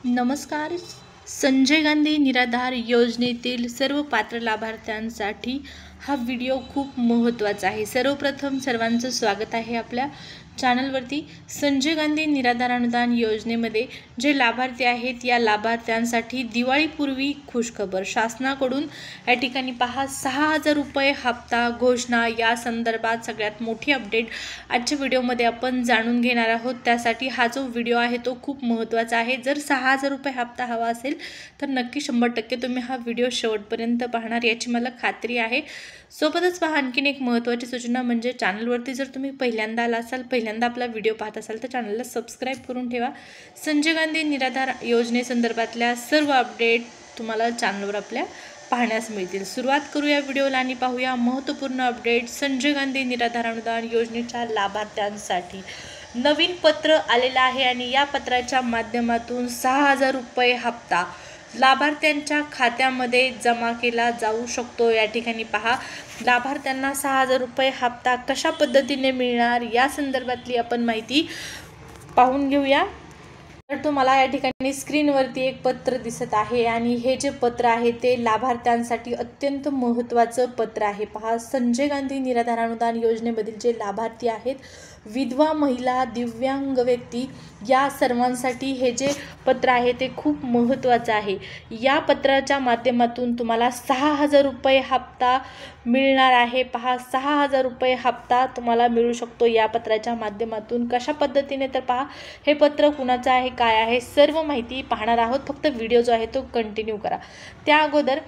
नमस्कार. संजय गांधी निराधार योजनेतील सर्व पात्र लाभार्थ्यांसाठी हा व्हिडिओ खूप महत्त्वाचा आहे. सर्वप्रथम सर्वांचं स्वागत आहे आपल्या चॅनलवरती. संजय गांधी निराधार अनुदान योजनेमध्ये जे लाभार्थी आहेत या लाभार्थ्यांसाठी दिवाळीपूर्वी खुशखबर. शासनाकडून या ठिकाणी पहा 6,000 रुपये हप्ता घोषणा या संदर्भात सगळ्यात मोठी अपडेट आजच्या व्हिडिओमध्ये आपण जाणून घेणार आहोत. त्यासाठी हा जो व्हिडिओ आहे तो खूप महत्त्वाचा आहे. जर 6,000 रुपये हप्ता हवा असेल तर नक्की 100% तुम्ही हा व्हिडिओ शेवटपर्यंत पाहणार याची मला खात्री आहे. सोबतच पहा आणखीन एक महत्त्वाची सूचना म्हणजे चॅनलवरती जर तुम्ही पहिल्यांदा आला असाल, पहिल्यांदा आपला व्हिडिओ पाहत असाल तर चॅनलला सबस्क्राईब करून ठेवा. संजय गांधी निराधार योजनेसंदर्भातल्या सर्व अपडेट तुम्हाला चॅनलवर आपल्या पाहण्यास मिळतील. सुरुवात करूया व्हिडिओला आणि पाहूया महत्त्वपूर्ण अपडेट. संजय गांधी निराधार अनुदान योजनेच्या लाभार्थ्यांसाठी नवीन पत्र आलेलं आहे आणि या पत्राच्या माध्यमातून 6,000 रुपये हप्ता लाभार्थ्यांच्या खात्यामध्ये जमा केला जाऊ शकतो. या ठिकाणी पहा लाभार्थ्यांना 6,000 रुपये हप्ता कशा पद्धतीने मिळणार या संदर्भातली आपण माहिती पाहून घेऊया. तर तुम्हाला या ठिकाणी स्क्रीनवरती एक पत्र दिसत आहे आणि हे जे पत्र आहे ते लाभार्थ्यांसाठी अत्यंत महत्त्वाचं पत्र आहे. पहा संजय गांधी निराधार अनुदान योजनेमधील जे लाभार्थी आहेत, विधवा महिला, दिव्यांग व्यक्ती या सर्वांसाठी हे जे पत्र आहे ते खूप महत्त्वाचं आहे. या पत्राच्या माध्यमातून तुम्हाला 6,000 रुपये हप्ता मिळणार आहे. पहा 6,000 रुपये हप्ता तुम्हाला मिळू शकतो या पत्राच्या माध्यमातून. कशा पद्धतीने तर पहा हे पत्र कुणाचं आहे, काय आहे, सर्व माहिती पाहणार आहोत. फक्त व्हिडिओ जो आहे तो कंटिन्यू करा. त्या अगोदर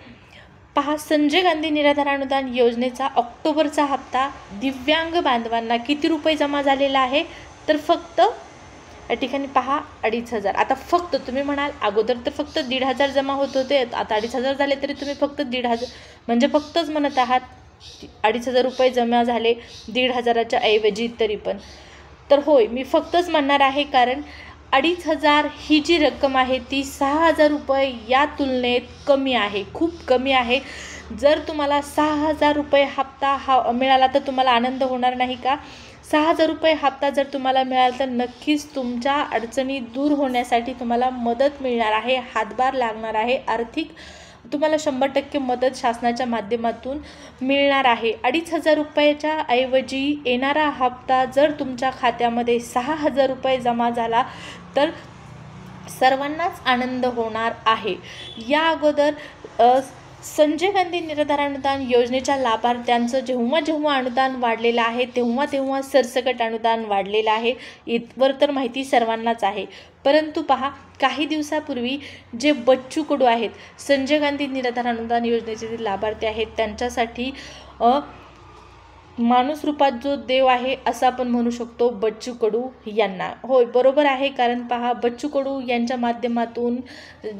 पहा संजय गांधी निराधार अनुदान योजनेचा ऑक्टोबरचा हप्ता दिव्यांग बांधवांना किती रुपये जमा झालेला आहे तर फक्त या ठिकाणी पहा 2,500. आता फक्त तुम्ही म्हणाल अगोदर तर फक्त 1,500 जमा होत होते, आता 2,500 झाले तरी तुम्ही फक्त 1,500 म्हणजे फक्तच म्हणत आहात 2,500 रुपये जमा झाले 1,500च्या ऐवजी तरी पण. तर होय मी फक्तच म्हणणार आहे कारण 2,500 ही जी रक्कम आहे ती 6,000 रुपये या तुलनेत कमी आहे, खूप कमी आहे. जर तुम्हाला 6,000 रुपये हप्ता मिळाला तर तुम्हाला आनंद होणार नाही का? 6,000 रुपये हप्ता जर तुम्हाला मिळाला तर नक्कीच तुमच्या अडचणी दूर होण्यासाठी तुम्हाला मदत मिळणार आहे, हातभार लागणार आहे. आर्थिक तुम्हाला 100% मदत शासनाच्या माध्यमातून मिळणार आहे. 2,500 रुपयाच्या ऐवजी येणारा हप्ता जर तुमच्या खात्यामध्ये 6,000 रुपये जमा झाला तर सर्वांनाच आनंद होणार आहे. या अगोदर संजय गांधी निराधार अनुदान योजनेच्या लाभार्थ्यांचं जेव्हा जेव्हा अनुदान वाढलेलं आहे तेव्हा सरसकट अनुदान वाढलेलं आहे. इथवर तर माहिती सर्वांनाच आहे. परंतु पहा काही दिवसापूर्वी जे बच्चू कडू आहेत, संजय गांधी निराधार अनुदान योजनेचे जे लाभार्थी आहेत त्यांच्यासाठी माणूस रूपात जो देव आहे असं आपण म्हणू शकतो बच्चू कडू यांना. होय बरोबर आहे, कारण पहा बच्चू कडू यांच्या माध्यमातून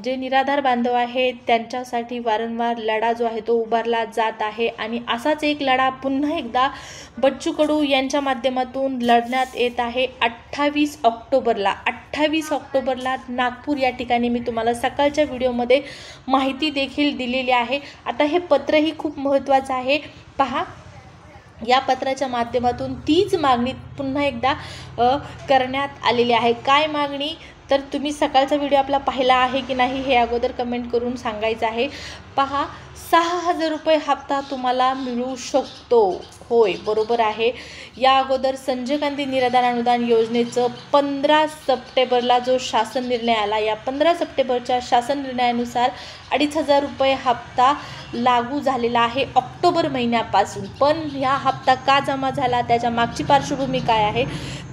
जे निराधार बांधव आहेत त्यांच्यासाठी वारंवार लढा जो आहे तो उभारला जात आहे आणि असाच एक लढा पुन्हा एकदा बच्चू कडू यांच्या माध्यमातून लढण्यात येत आहे. 28 ऑक्टोबरला नागपूर या ठिकाणी मी तुम्हाला सकाळच्या व्हिडिओमध्ये माहिती देखील दिलेली आहे. आता हे पत्रही खूप महत्त्वाचं आहे. पहा या पत्राच्या माध्यमातून तीच मागणी पुन्हा एकदा करण्यात आलेली आहे. काय मागणी तर तुम्ही सकाळचा व्हिडिओ आपला पाहिला आहे की नाही हे अगोदर कमेंट करून सांगायचं आहे. पहा 6,000 रुपये हप्ता तुम्हाला मिळू शकतो. होय बरोबर आहे. या अगोदर संजय गांधी निराधार अनुदान योजनेचं 15 सप्टेंबरला जो शासन निर्णय आला, या 15 सप्टेंबरच्या शासन निर्णयानुसार 2,500 रुपये हप्ता लागू झालेला आहे ऑक्टोबर महिन्यापासून. पण ह्या हप्ता का जमा झाला त्याच्या मागची पार्श्वभूमी काय आहे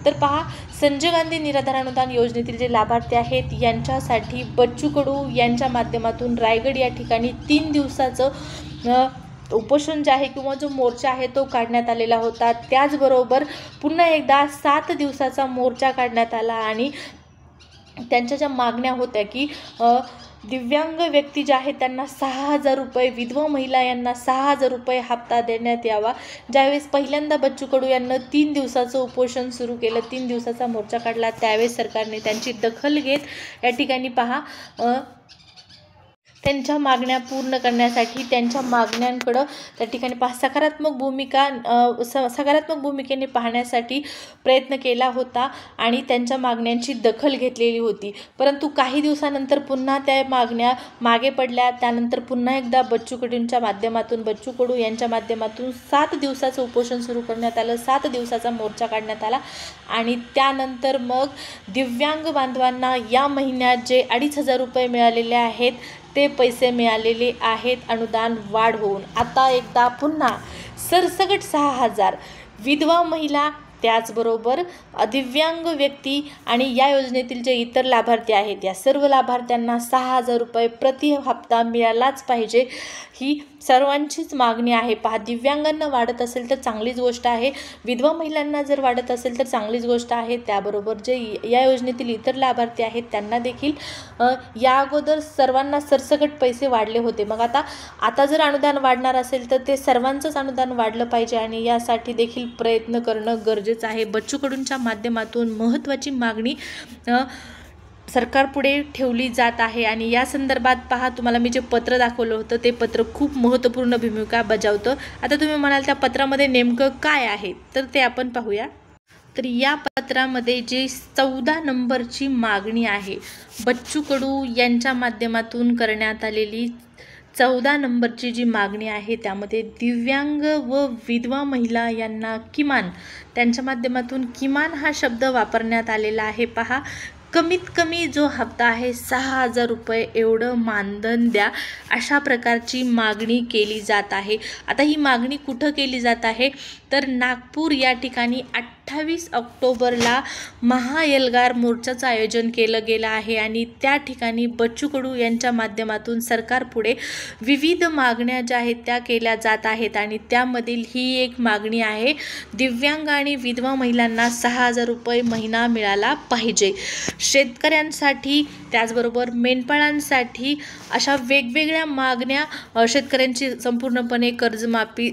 तर पहा संजय गांधी निराधार अनुदान योजनेतील जे लाभार्थी आहेत यांच्यासाठी बच्चू कडू यांच्या माध्यमातून रायगड या ठिकाणी 3 दिवसाचं उपोषण जे आहे किंवा जो मोर्चा आहे तो काढण्यात आलेला होता. त्याचबरोबर पुन्हा एकदा 7 दिवसाचा मोर्चा काढण्यात आला आणि त्यांच्या ज्या मागण्या होत्या की दिव्यांग व्यक्ती जे आहेत त्यांना 6,000 रुपये, विधवा महिला यांना 6,000 रुपये हप्ता देण्यात यावा. ज्यावेळेस पहिल्यांदा बच्चू कडू यांना 3 दिवसाचं उपोषण सुरू केलं, 3 दिवसाचा मोर्चा काढला, त्यावेळेस सरकारने त्यांची दखल घेत या ठिकाणी पहा त्यांच्या मागण्या पूर्ण करण्यासाठी त्यांच्या मागण्यांकडं त्या ठिकाणी सकारात्मक भूमिकेने पाहण्यासाठी प्रयत्न केला होता आणि त्यांच्या मागण्यांची दखल घेतलेली होती। परंतु काही दिवसानंतर पुन्हा त्या मागण्या मागे पडल्या। त्यानंतर पुन्हा एकदा बच्चू कडू यांच्या माध्यमातून 7 दिवसाचं उपोषण सुरू करण्यात आलं, 7 दिवसाचा मोर्चा काढण्यात आला आणि त्यानंतर मग दिव्यांग बांधवांना या महिन्यात जे 2,500 रुपये मिळालेले आहेत ते पैसे मिळालेले आहेत, अनुदान वाढ होऊन आता एकदा पुन्हा सरसकट 6,000 विधवा महिला, त्याचबरोबर दिव्यांग व्यक्ती आणि या योजनेतील जे इतर लाभार्थी आहेत या सर्व लाभार्थ्यांना 6,000 रुपये प्रति हप्ता मिळालाच पाहिजे, ही सर्वांचीच मागणी आहे। दिव्यांगांना वाढत असेल तर चांगलीच गोष्ट आहे, विधवा महिलांना जर वाढत असेल तर चांगलीच गोष्ट आहे। त्याबरोबर जे या योजनेतील इतर लाभार्थी आहेत त्यांना देखील या अगोदर सर्वांना सरसकट पैसे वाढले होते, मग आता जर अनुदान वाढणार असेल तर ते सर्वांचंच अनुदान वाढलं पाहिजे आणि यासाठी देखील प्रयत्न करणं गरजेचं आहे। बच्चू कडूंच्या माध्यमातून महत्त्वाची मागणी सरकारपुढे ठेवली जात आहे आणि या संदर्भात तुम्हाला मी जे पत्र दाखवलं होतं ते पत्र खूप महत्त्वपूर्ण भूमिका बजावतं। आता तुम्ही म्हणाल त्या पत्रामध्ये नेमकं काय आहे, तर ते आपण पाहूया। तर या पत्रामध्ये जे 14 नंबरची मागणी आहे, बच्चू कडू यांच्या माध्यमातून करण्यात आलेली 14 नंबरची जी मागणी आहे त्यामध्ये दिव्यांग व विधवा महिला यांना त्यांच्या माध्यमातून किमान हा शब्द वापरण्यात आलेला आहे। कमीत कमी जो हप्ता आहे 6,000 रुपये एवढं मानधन द्या, अशा प्रकारची मागणी केली जात आहे। आता ही मागणी कुठं केली जात आहे तर नागपूर या ठिकाणी 28 ऑक्टोबरला महाएल्गार मोर्चाचं आयोजन केलं गेलं आहे आणि त्या ठिकाणी बच्चू कडू यांच्या माध्यमातून सरकारपुढे विविध मागण्या ज्या आहेत त्या केल्या जात आहेत आणि त्यामधील ही एक मागणी आहे, दिव्यांग आणि विधवा महिलांना 6,000 रुपये महिना मिळाला पाहिजे। शेतकऱ्यांसाठी त्याचबरोबर मेंढपाळांसाठी अशा वेगवेगळ्या मागण्या, शेतकऱ्यांची संपूर्णपणे कर्जमाफी,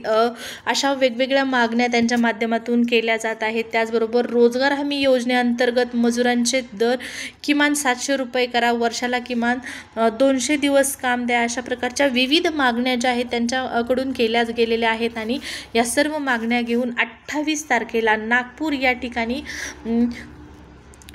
अशा वेगवेगळ्या मागण्या त्यांच्या माध्यमातून केल्या जात आहेत। त्याचबरोबर रोजगार हमी योजनेअंतर्गत मजुरांचे दर किमान 700 रुपये करा, वर्षाला किमान 200 दिवस काम द्या, अशा प्रकारच्या विविध मागण्या ज्या आहेत त्यांच्याकडून केल्या गेलेल्या आहेत आणि या सर्व मागण्या घेऊन 28 तारखेला नागपूर या ठिकाणी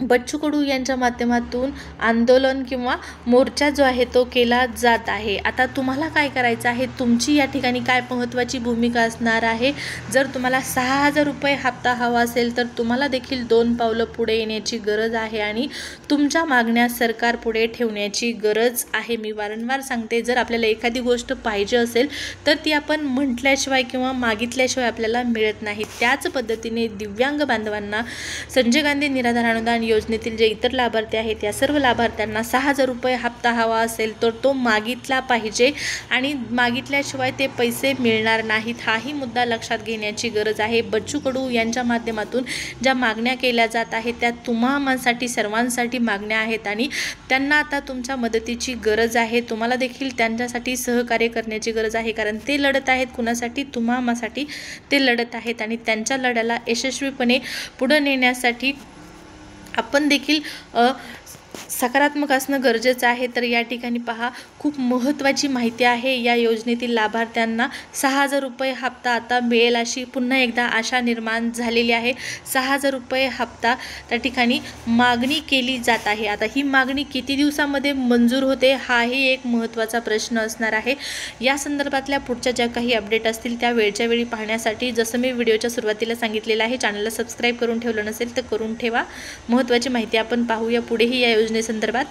बच्चू कडू यांच्या माध्यमातून आंदोलन किंवा मोर्चा जो आहे तो केला जात आहे। आता तुम्हाला काय करायचं आहे, तुमची या ठिकाणी काय महत्त्वाची भूमिका असणार आहे, जर तुम्हाला 6,000 रुपये हप्ता हवा असेल तर तुम्हाला देखील 2 पावलं पुढे येण्याची गरज आहे आणि तुमच्या मागण्या सरकार पुढे ठेवण्याची गरज आहे। मी वारंवार सांगते, जर आपल्याला एखादी गोष्ट पाहिजे असेल तर ती आपण म्हटल्याशिवाय किंवा मागितल्याशिवाय आपल्याला मिळत नाही। त्याच पद्धतीने दिव्यांग बांधवांना संजय गांधी निराधार अनुदान योजनेतील जे इतर लाभार्थी आहेत या सर्व लाभार्थ्यांना 6,000 रुपये हप्ता हवा असेल तर तो मागितला पाहिजे आणि मागितल्याशिवाय ते पैसे मिळणार नाहीत, हाही मुद्दा लक्षात घेण्याची गरज आहे। बच्चू कडू यांच्या माध्यमातून ज्या मागण्या केल्या जात आहेत त्या तुम्हासाठी सर्वांसाठी मागण्या आहेत आणि त्यांना आता तुमच्या मदतीची गरज आहे। तुम्हाला देखील त्यांच्यासाठी सहकार्य करण्याची गरज आहे, कारण ते लढत आहेत कुणासाठी, तुम्हासाठी ते लढत आहेत आणि त्यांच्या लढ्याला यशस्वीपणे पुढे नेण्यासाठी आपण देखील सकारात्मक असणं गरजेचं आहे। तर या ठिकाणी खूप महत्त्वाची माहिती आहे, या योजनेतील लाभार्थ्यांना 6,000 रुपये हप्ता आता मिळेल अशी पुन्हा एकदा आशा निर्माण झालेली आहे। 6,000 रुपये हप्ता त्या ठिकाणी मागणी केली जात आहे। आता ही मागणी किती दिवसामध्ये मंजूर होते हाही एक महत्त्वाचा प्रश्न असणार आहे। या संदर्भातल्या पुढच्या ज्या काही अपडेट असतील त्या वेळच्या वेळी पाहण्यासाठी जसं मी व्हिडिओच्या सुरुवातीला सांगितलेलं आहे, चॅनलला सबस्क्राईब करून ठेवलं नसेल तर करून ठेवा। महत्त्वाची माहिती आपण पाहूया पुढेही या योजनेसंदर्भात।